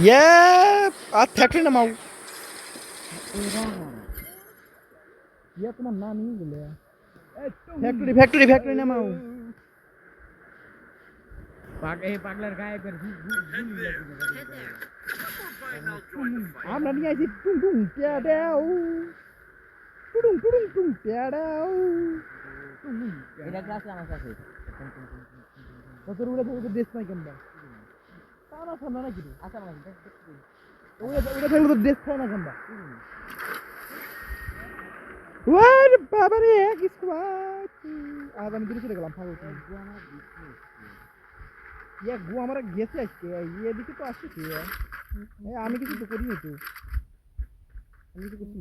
ये आज फैक्ट्री ना माऊ ये तुम्हारा नाम नहीं बोले फैक्ट्री फैक्ट्री फैक्ट्री ना माऊ পাগলার গায়ে করে আমরা নিয়ে আইছি টুং টুং টিয়াডাও টুং টুং টিয়াডাও এটা ক্লাসে আমার কাছে কত উড়ে তো দেশ নাই কেনবা তারা সামনে নাকি আচ্ছা আমার কাছে উড়ে থাকলে তো দেশ খায় না কেনবা ওরে বাবা রে এক স্কোয়াড আজ আমি দূরে চলে গেলাম পাগল ইয়ে গু আমার গেছে আজকে ইয়ে দিকে তো আসছে আমি কিছু তো করিনি তো আমি কিছু করছি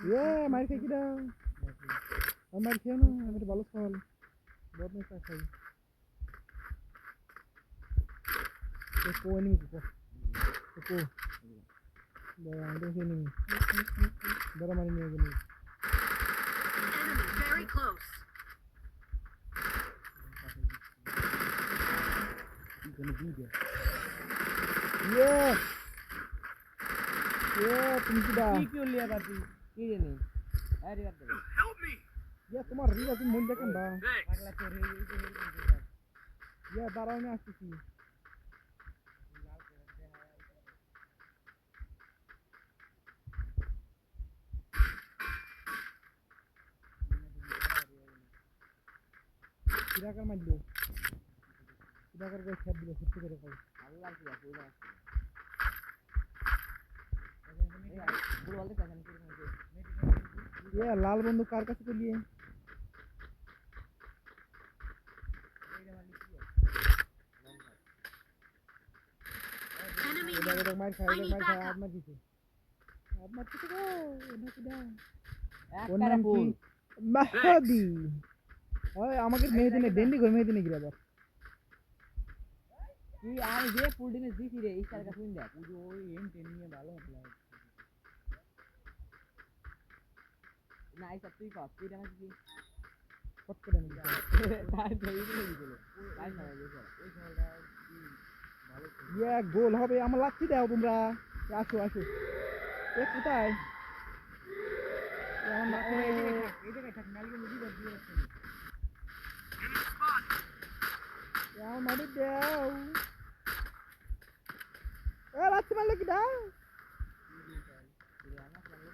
ইয়ে মার খাই কিরা আমার খেয়ে না আমি তো ভালো ফল বহুত নেই খাই তো এনিমি তো দাঁড়া আমি দেখে নিবি দাঁড়া মারি নিয়ে গেলি Very close. gonna be there. Yeah. Yeah, तुम किधर? কি क्यों लिया बाती কি জানি আরে বাদ দে Help me. Yeah, তোমার রিলা তুমি মন দেখেন না। Thanks. পাগলা চোর হয়ে গেছে Yeah, দাঁড়াও আমি আসতেছি। কিরাকার মারলো কিরাকার করে খেপ দিল সত্যি করে কই আল্লাহ কি আছে ওরা পুরো বলতে কাছে আমি ये लाल बंदूक कार का से लिए Enemy. इधर मार खा आप मत किसी को ना किदा এক কারে ফুল মাহাদি ওই আমাকে মেহেদিনে ডেন্ডি করে মেহেদিনে গিরা আবার কি আমি যে ফুল দিনে দিছি রে এই কারে ফুল দে পুজো ওই এম টেন নিয়ে ভালো মত লাগে না এই সব তুই কর তুই জানা কি কত করে নিবি তাই ধরে দিলে দিলো তাই না এই খেলাটা ভালো ইয়া গোল হবে আমার লাচ্ছি দাও তোমরা আসো আসো এ কোথায় এই জায়গায় থাক নালকে মুদি করে দিয়ে আসছে Enemy spot. আমার মারি দাও এ লাচ্ছি মারলে কি দাও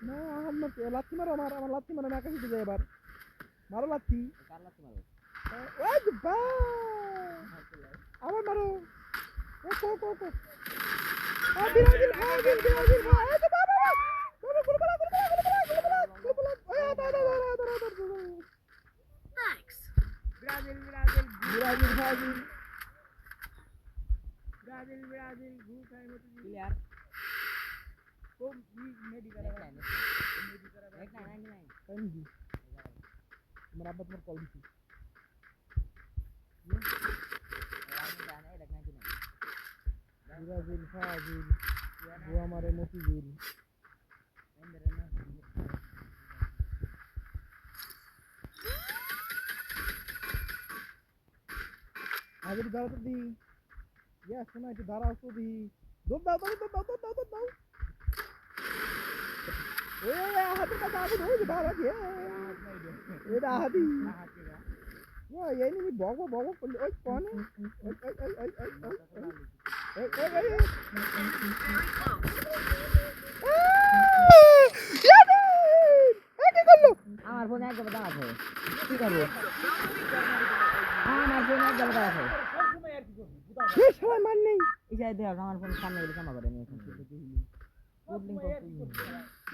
না আমার লাচ্ছি মারো আমার লাচ্ছি মারো না কাছে যায় এবার মারো লাচ্ছি কার লাগতে মারো ওই বা আবার মারো ও কো বিরাজিল ভাই এই তো বাবা বাবা গুলবলা ওই দাদা Thanks. ব্রাজিল গু খাই মত প্লেয়ার কোন মেডি করা মেডি করা 99 তাই নাকি আমার আব্বা তোমার কল দিছি বিরাজিল ফাজিল ও আমারে মতিঝিল আগে দাঁড়া তো দি ইয়া শোনা একটু দাঁড়াও তো দি দৌড় দাও ওই হাতে কথা আবু ওই দাঁড়া গিয়ে এটা হাতি ও এই নি বগো করলি ওই কোন ওই Very close. আমার ফোনে এক গেল দাঁড়াছে কি করব আমার ফোনে এক গেল দাঁড়াছে এই সবাই মান নেই ইসাই দেও আমার ফোন সামনে গেলে ক্ষমা করে নিয়েছেন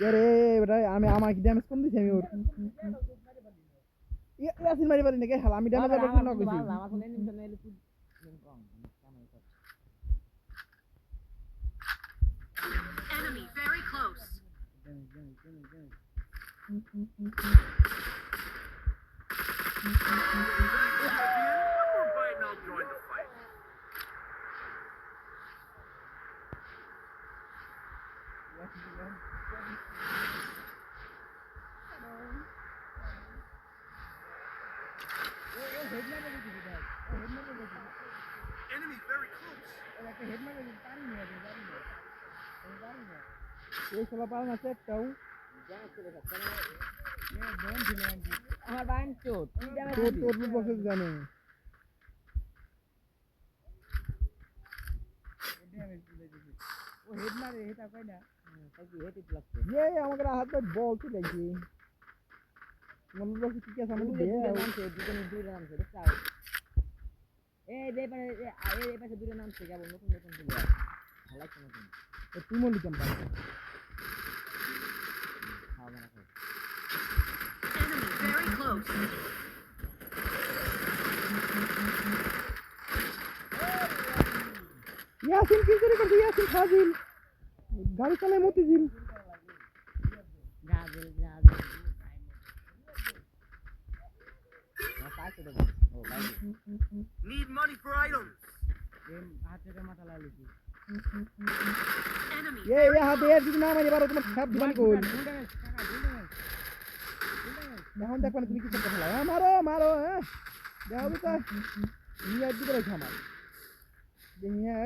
আরে বেটা আমি আমাকে ড্যামেজ কম দিছি আমি ওর ইয়াসিন মারি পারি নাকি হাল আমি ড্যামেজ আর না কইছি আমার ফোনে নিন ফোনে এলে তুই কম Enemy very close. I'll join the fight. Enemy very close. এই শালা পারে না একটাও আমার বাইন চোট তোর তোর বসে জানে ও হেড মারে হেটা কই না তাই কি হেড লাগছে আমাকে হাত ধরে বল তুই লাগছি মনে বলছে কি আছে আমাকে দে নামছে দুটো নামছে দেখছো এই দে পারে এই পাশে দুটো নামছে কেবল নতুন নতুন প্লেয়ার ভালো লাগছে নতুন তুই মনে কেন পাস খাওয়া দাওয়া করে Enemy very close. ইয়াসিন কি করে করছে ইয়াসিন ফাজিল গাড়ি চালায় মতিঝিল গাজল পাঁচশো টাকা ও ভাই Need money for items. হাতে মাথা লাগিয়েছি Enemy এ হাতে এর যদি না মারি বারো তোমার খাপ দিবানি কই এখন দেখো তুমি কি করতে ফেলা মারো মারো হ্যাঁ দেখো তো নিয়ে দিতে রেখে আমার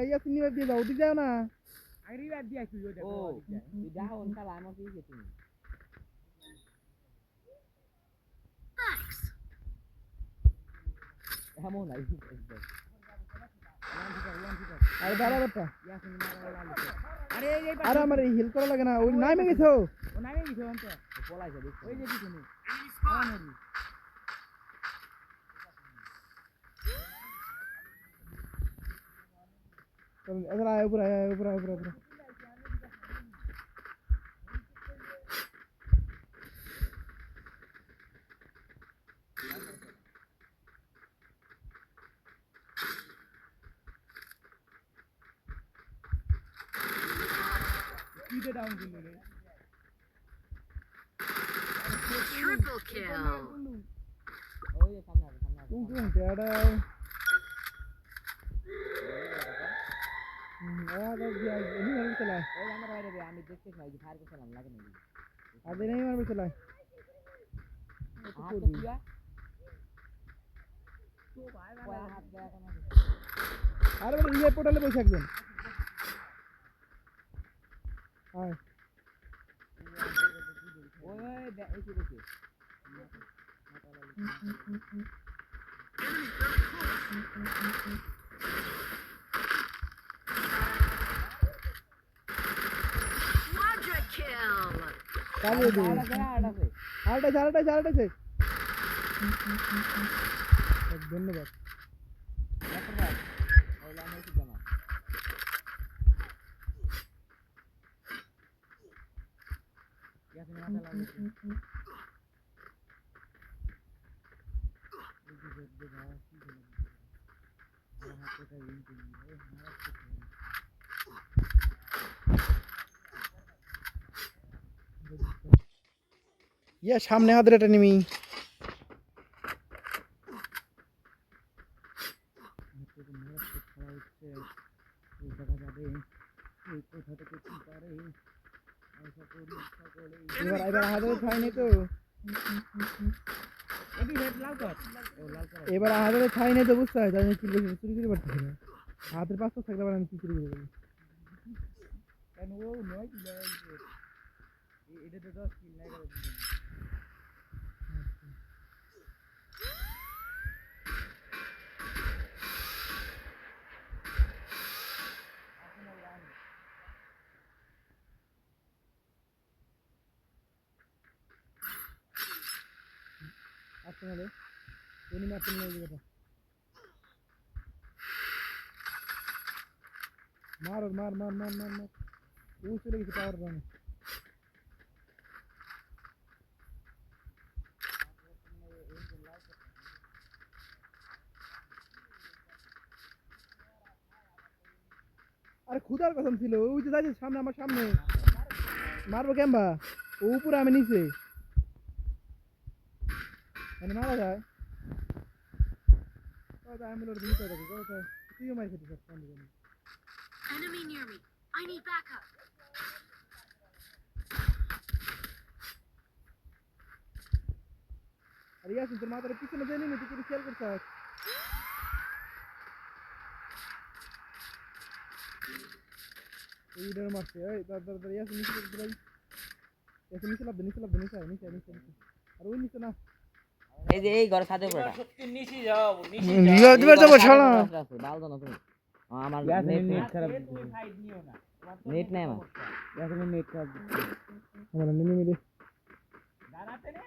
ইয়াসিন নিয়ে দিয়ে যাও দিকে যাও না আগে রিভার দিয়ে আসি ওই দেখো তুই যাও ওনটা লামো কি গেছি thanks. এমন নাই আরে দাঁড়া বেটা ইয়াসিন মারা লাগিয়েছে আরে এই আরে আমার হিল করা লাগে না ওই নামে গেছো ও নাই গেছে অন্ত পলাইছে দেখ ওই যে পিছনে Enemy spotted. এবার আয় উপরে আয় উপরে উপরে উপরে কিতে ডাউন দিল রে Triple kill. ওই যে সামনে আছে তুই কি তেড়া আরে দিয়া এনি মারবে চলা ওই আমার বাইরে রে আমি দেখতে পাই যে ফায়ার করছিলাম লাগে না আদে নাই মারবে চলা হাত তো দিয়া তো ভাই ভাই হাত দেয়া কেন আরে বলে রিয়ে পোর্টালে বসে একজন আয় ওই এই কি করছিস Enemy very close. Quadra kill. কালিয়ে দে আরেকটা ধন্যবাদ ইয়া সামনে আমাদের এটা নিমি এবার হাজারে ছাই নেই তো এবার হাজারে ছাই নেই তো বুঝতে হয় তাই কি চুরি করে পারতেছি না হাতের পাঁচটা থাকলে আবার আমি কি চুরি করে কেন ও নয় এটা তো 10 কিল নাই করে আসতে না রে এনি মারতে নিয়ে যাবে মার মার মার মার মার মার ও চলে গেছে পাওয়ার রানে আরে খুদার কসম ছিল ওই যে যাচ্ছে সামনে আমার সামনে মারবো কেমবা ও উপরে আমি নিচে মানে মারা যায় আমি ওর ভিতরে দেখি কোথায় তুইও মারি খেতে সব কান্দি জানি Enemy near me. I need backup. আরে ইয়াসিন তোর মাথার পিছনে দেয়নি না তুই কি খেয়াল করছিস এইটার মারছে এই দাদা ইয়াস নিচে ভাই ইয়াস নিচে লাভ নিচে আর ওই নিচে না এই যে এই ঘর ছাদে পড়া সত্যি নিচে যাও লিয়া দিবার যাব শালা ভালো জানো তুমি আমার ইয়াস নেট নেট খারাপ তুমি সাইড নিও না নেট নাই আমার ইয়াস নেট খারাপ আমার নিনি মিলে দাঁড়াতে রে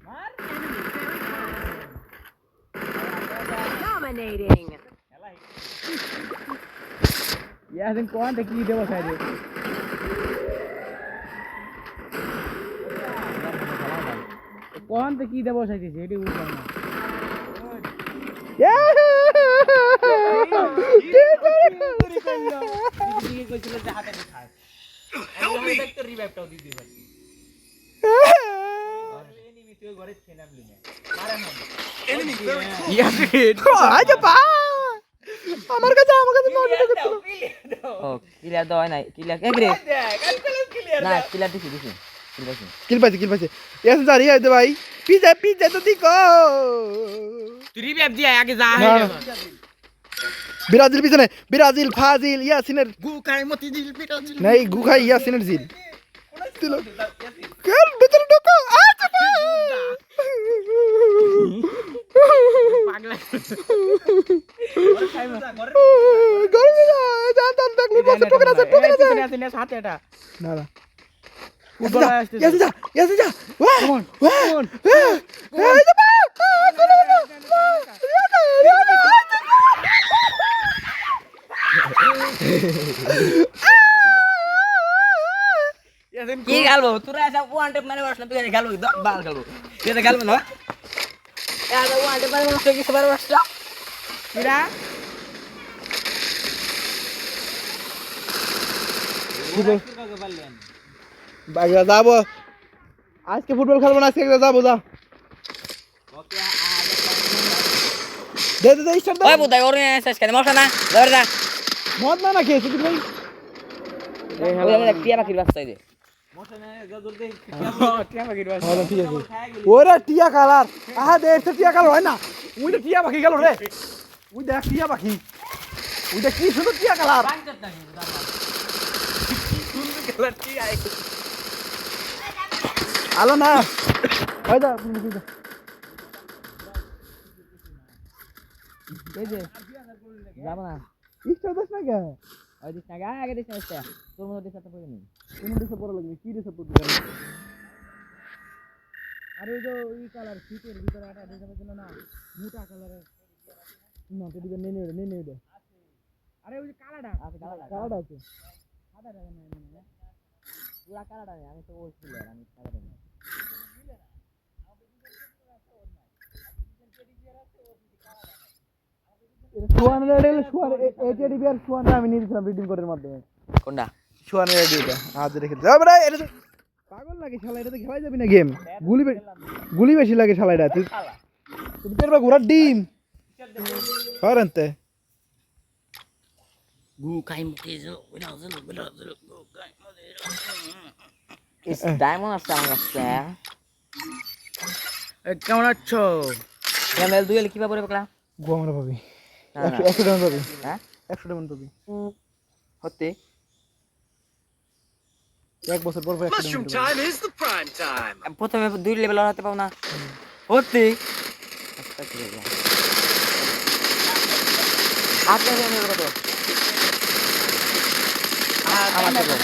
মার Dominating. ইয়াস কোন থেকে কি দেব সাইডে কোন থেকে কি দেব সাইডে এডি উঠা না দিদি কইছিল যে হাতে খায় আমি দেখতে রিভাইভটাও দি দিই ভাই এনিমি তুই ঘরে ছেনামলি না মারা না ইয়াস আজ বা আমার কাছে নট ও ক্লিয়ার দাও নাই ক্লিয়ার এ গ্রে না ক্লিয়ার দিছি কিল পাইছে ইয়াস জারি আইতে ভাই পিছে তো দিকো তুই রিভাইভ দিয়া আগে যা ব্রাজিল পিছনে ব্রাজিল ফাজিল ইয়াসিনের গুকাই মতি দিল বিরাজিল নাই গুখাই ইয়াসিনের জিল দিল কেন ভিতরে ঢোকো আচ্ছা পাগলা গরমে জানতাম দেখলি বসে ঠোকরা আছে হাতে এটা না না ফুটবল আসছে ইয়াসি যা কমন এই যা কি গালবো তোরা এসব ওয়ান টেপ মানে বসনা তুই গালবো বাল গালবো তুই তো গালবো না এ ওয়ান টেপ মানে বসতে কি সবার বসলা কিরা বাগা যাবো আজকে ফুটবল খেলবো না আজকে যাবো যা দে স্টার্ট ওই বুদাই ওরে শেষ করে মশা না ধরে যা মদ না খেয়েছি কি ভাই ওই আমরা টিয়া পাখির বাচ্চা দে ঠিক আছে ওরে টিয়া কালার আহা দে এটা টিয়া কালার হয় না ওইটা টিয়া পাখি গেল রে ওই দেখ টিয়া পাখি ওইটা কি সুন্দর টিয়া কালার আলো না ওই দা এই যে যাবো না ইচ্ছা দোস না কে ওই দিস না আগে দিস না তোর মধ্যে দিস একটা পড়ে নি কোন দেশে পড়া লাগবে কি দেশে পড়তে পারে আরে ওই যে এই কালার শীতের ভিতরে আটা দেশে পড়ছিল না মোটা কালারের না তো দিকে নেনে দে আরে ওই যে কালারটা আছে কালারটা আছে সাদা টাকা নাই না পুরা কালারটা আমি তো ওই ছিল আমি সাদা টাকা সুয়ান রেডি সুয়ান এটি বিআর সুয়ান আমি নিয়ে দিলাম রিডিং কোডের মাধ্যমে কোনটা সুয়ান রেডি এটা আজ রেখে দাও বড় এটা পাগল লাগে শালা এটা তো খেলা যাবে না গেম গুলি বেশি লাগে শালা এটা তুই তেরবা ঘোড়ার ডিম হারান্তে গুকাই মতি ইস ডায়মন্ড আছে আমার কাছে কেমন আছো ক্যামেল দুই কি পাবো রে বকলা গো আমরা পাবি না 100 ডায়মন্ড পাবি হ্যাঁ 100 ডায়মন্ড পাবি হতে এক বছর পর 100 ডায়মন্ড প্রথমে 2 লেভেল হতে পাও না হতে আপনি আমি কত আমার তো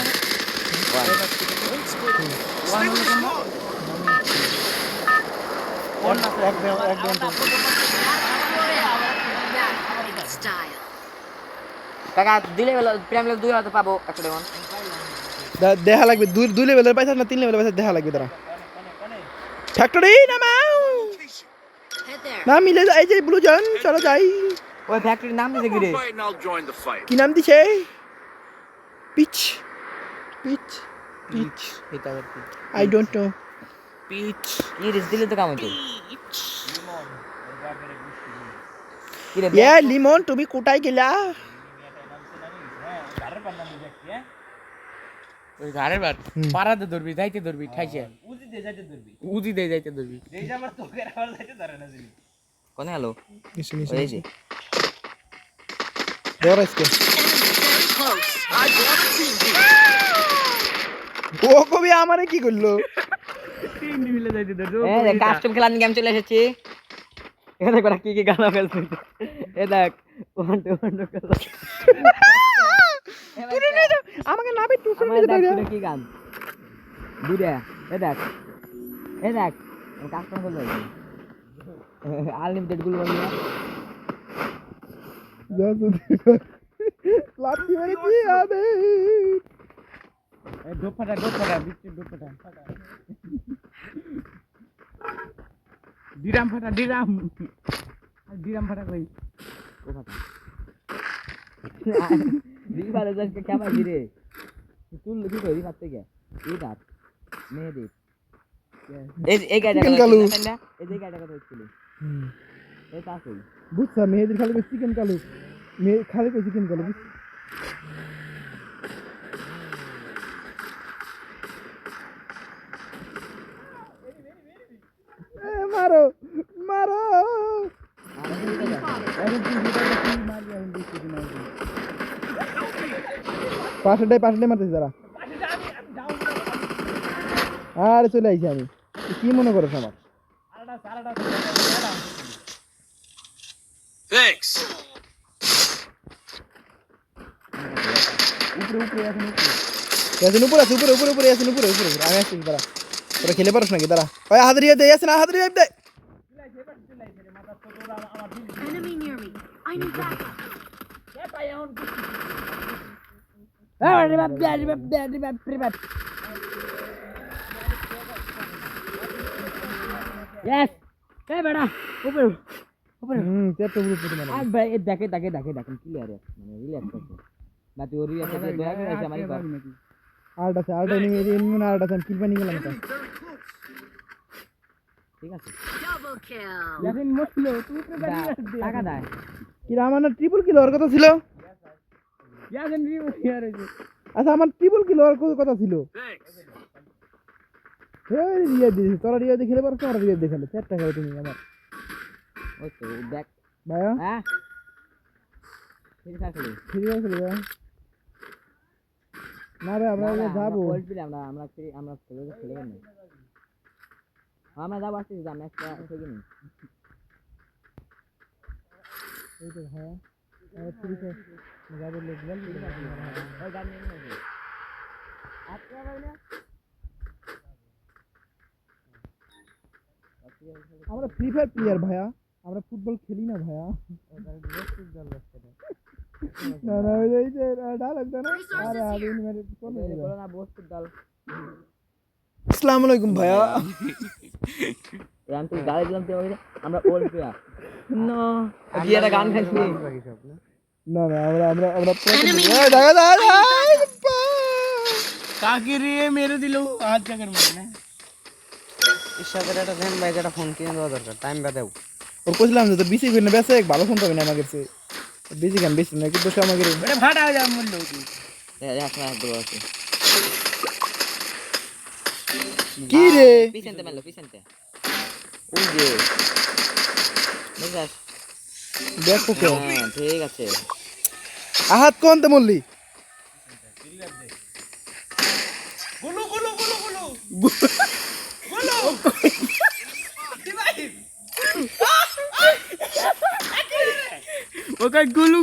Style. কাকা দিলে প্রেম লেভেল 2 হতে পাবো 100 ডায়মন্ড দেখা লাগবে দুই লেভেলের পয়সা না 3 লেভেলের পয়সা দেখা লাগবে তারা ফ্যাক্টরি নামাও Head there. না মিলে যায় যে ব্লু জন চলো যাই ওই ফ্যাক্টরির নাম দিছে কি রে কি নাম দিছে পিচ এটা আর কি আই ডোন্ট নো পিচ ইরিস দিলে তো কাম হইতো কি রে ইয়া লিমন তুমি কোটায় গেলা ওই ঘরের বাট পারাতে ধরবি যাইতে ধরবি ঠাইছে উজি দে যাইতে ধরবি কোনে হ্যালো নিচে ওই যে ধর আজকে close. ও কবি আমারে কি করলো? তিন মিলে যাইতে ধরবি এই দেখ কাস্টম খেলার গেম চলে এসেছি এ দেখ ওরা কি কি গান ফেলছে এ দেখ 1 2 1 2 তুলে নিয়ে যাও আমাকে নাবি টুসে আমার নিয়ে দেখ যাও তুই কি গান দুইটা এ দেখ কাস্টম করলো আনলিমিটেড গুলো বন্ধ লাঠি মেরেছি আমি এই ডোপ ফাটা বিচ্ছির ডোপ ফাটা ডিরাম ফাটা ডিরাম ফাটা কই দিবারে যাকে কেমন দিরে তুই কি করি পাতে কে এই দাঁত মেহেদি এই গাড়িটা চিকেন কালু। এই যে গাড়িটা কথা হচ্ছিল এই তাসই বুঝছা মেহেদির খালি চিকেন কালু খালি চিকেন কালু মারো মারো পাশেটাই মারতেছি তারা আরে চলে আইছি আমি তুই কি মনে করছ আমার Thanks. উপরে আছে উপরে আমি আসছি তারা তোরা খেলে পারছ নাকি তারা ওই হাদরিয়া দে আসে না হাদরিয়া দে Enemy near me. I need backup. Yes ए बेटा ऊपर ऊपर তেপটা উপরে মানে आ भाई देखे क्लियर है मैंने रिलैक्स करके ना तो रिलैक्स करके दया করে এসে আমাকে কর আলটা এনিমি না আলটা কিল পানি গেলাম তা ঠিক আছে Double kill. लेकिन मत लो तू ऊपर টাকা দাও কি আমার না ট্রিপল কিল হওয়ার কথা ছিল यार रिव्यू यार আচ্ছা আমার ট্রিপল কিল হওয়ার কথা ছিল এই রিয়া দিছি তোরা রিয়া দিয়ে খেলে পারছ আর রিয়া দিয়ে খেলে চারটা খেলে তুমি আমার ওই তো দেখ ভাইয়া হ্যাঁ ঠিক আছে ঠিক আছে ভাইয়া না ভাই আমরা যাবো আমরা খেলবো না আমরা যাবো আসছি যা ম্যাচটা থেকে নি এই তো ভাইয়া আর ঠিক আছে যাবো লোক বল ওই গান নিয়ে নেবো আচ্ছা ভাই না আমরা ফ্রি ফায়ার প্লেয়ার ভাইয়া আমরা ফুটবল খেলি না ভাইয়া না না এই যে ডায়লগ না আরে আরে মেরে চলে বলো না বস্তুর দল আসসালামু আলাইকুম ভাইয়া আমি তো গাড়ি দিলাম তো আমরা ওল্ড প্লেয়ার নো কি একটা গান খাইছি না না আমরা এই দেখা দেখা কাকে রে মেরে দিল হাত জায়গার মধ্যে না ইশাদের একটা দেন ভাই একটা ফোন কিনে দেওয়া দরকার টাইম বাদেও ওর কইছিলাম যে তোর বিসি কিনে বেসে ভালো ফোন পাবি না আমার কাছে বিসি গান বেশি না কিন্তু সে আমাকে এটা ফাটা হয়ে যাবে মূল্য কি এখন একদম আছে কি রে পিছনতে মেলো পিছনতে ওই যে বুঝাস দেখো কে হ্যাঁ ঠিক আছে আহাত কোন তে মল্লি গুলু ওকে গুলু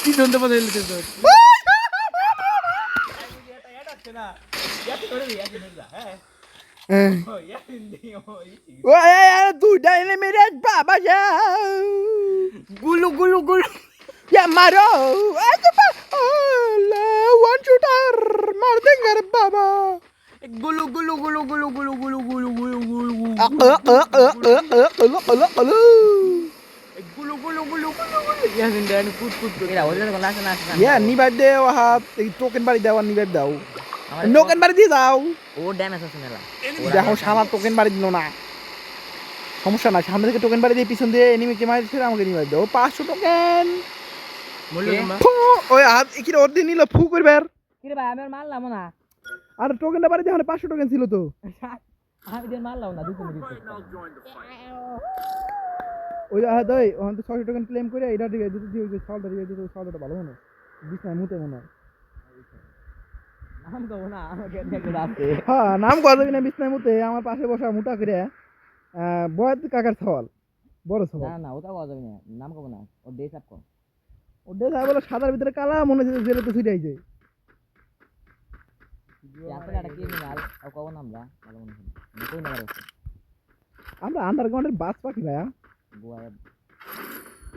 কি শুনতে পাচ্ছিস তোর ও এই দুইটা এনে মেরে বাবা যা গুলু Ya maro, ayo pa, one shooter, mar denga re baba. গুলু ইয়াসিন দেন কুট করে এরা ওদের কোন লাস্ট না আসে Ya ni bade wahat, token bari dawan ni bade daw. Token bari di daw. ও ড্যামেজ আছে মেলা দেখো সামা টোকেন বাড়ি দিল না সমস্যা না সামনে থেকে টোকেন বাড়ি দিয়ে পিছন দিয়ে এনিমিকে মারি ছেড়ে আমাকে নিয়ে দাও 500 টোকেন মূল্য ওই হাত কি ওর দিয়ে নিল ফু করবে আর কি রে ভাই আমি আর মারলাম না আর টোকেনটা বাড়ি দিয়ে 500 টোকেন ছিল তো আমি দিন মারলাম না 2 মিনিট ওই যে দই ওখান থেকে 600 টাকা ক্লেম করে এটা দিয়ে দিতে দিয়ে ওই যে সালটা দিয়ে দিতে সালটা ভালো মনে বিছনায় মুতে মনে হয় নাম কব না আমাকে দেখে রাতে হ্যাঁ নাম কয়া যাবি না বিছনায় মুতে আমার পাশে বসা মোটা করে বয়স কাকার সওয়াল বড় না সওয়াল না ওটা কওয়া যাবে না নাম কব না ও ডে সাপ কম ওটা যা বলে সাদার ভিতরে কালা মনে হচ্ছে জেলে তো ছুটে আইছে আসলে একটা ক্রিমিনাল ও কব না আমরা ভালো মনে হয় কই না আছে আমরা আন্ডারগ্রাউন্ডের বাস পাখি ভাইয়া গোয়া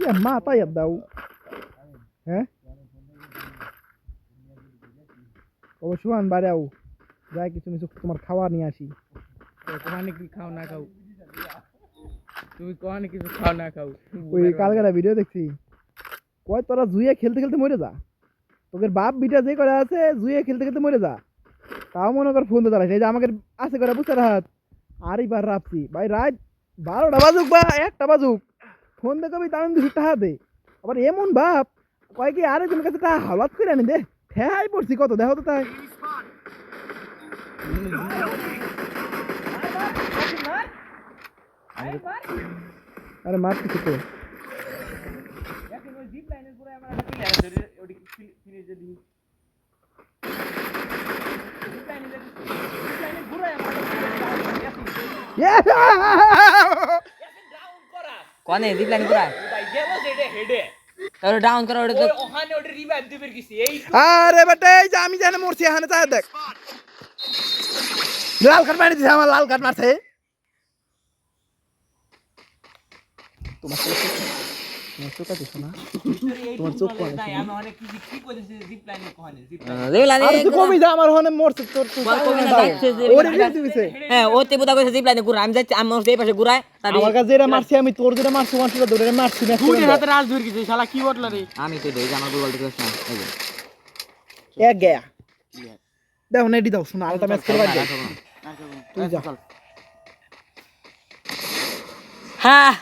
ইয়া মা তাই দাও হ্যাঁ অবশ্যই বাড়ি আও যাই কিছু কিছু তোমার খাওয়া নিয়ে আসি কোহানি কি খাও না খাও তুমি কোহানি কিছু খাও না খাও ওই কালকেরা ভিডিও দেখছি কয় তোরা জুয়ে খেলতে খেলতে মরে যা তোদের বাপ বিটা যে করে আছে জুয়ে খেলতে খেলতে মরে যা তাও মনে কর ফোন তো দাঁড়াইছে এই যে আমাকে আছে করে বুঝতে রাত আর এইবার রাখছি ভাই রাত 12টা বাজুক বা 1টা বাজুক ফোন দেখে দাম 2 টাকা দে আবার এমন বাপ কয় কি আরে তুমি কাছে টাকা হালাত করে আনি দে ঠেহাই পড়ছি কত দেখো তো তাই আরে মার কিছু তো কোনে জিপ লাইন করা তাহলে ডাউন করা ওটা তো আরে বেটা এই যে আমি জানি মরছি এখানে চাই দেখ লাল কার্ড মারি দিছে আমার লাল কার্ড মারছে তোমার চোখ আছে শোনা তোমার চোখ কোন নাই আমি অনেক কি কইতেছি জিপ লাইনে কোহানি জিপ জিপ লাইন আরে তুই কমই যা আমার হনে মরছে তোর তুই ওরে দিয়ে দিছে হ্যাঁ ও তে বুদা কইছে জিপ লাইনে ঘুরা আমি যাচ্ছি আমি এই পাশে ঘুরায় আমার কাছে যেটা মারছি আমি তোর যেটা মারছি ওয়ানটা ধরে মারছি না তুই হাতে রাজ ধরে গেছিস শালা কি বটলা রে আমি তো দেই আমার গোল দেখছ না এই যে এক গয়া দাও নেডি দাও শোনা আলটা ম্যাচ খেলবা দে তুই যা হ্যাঁ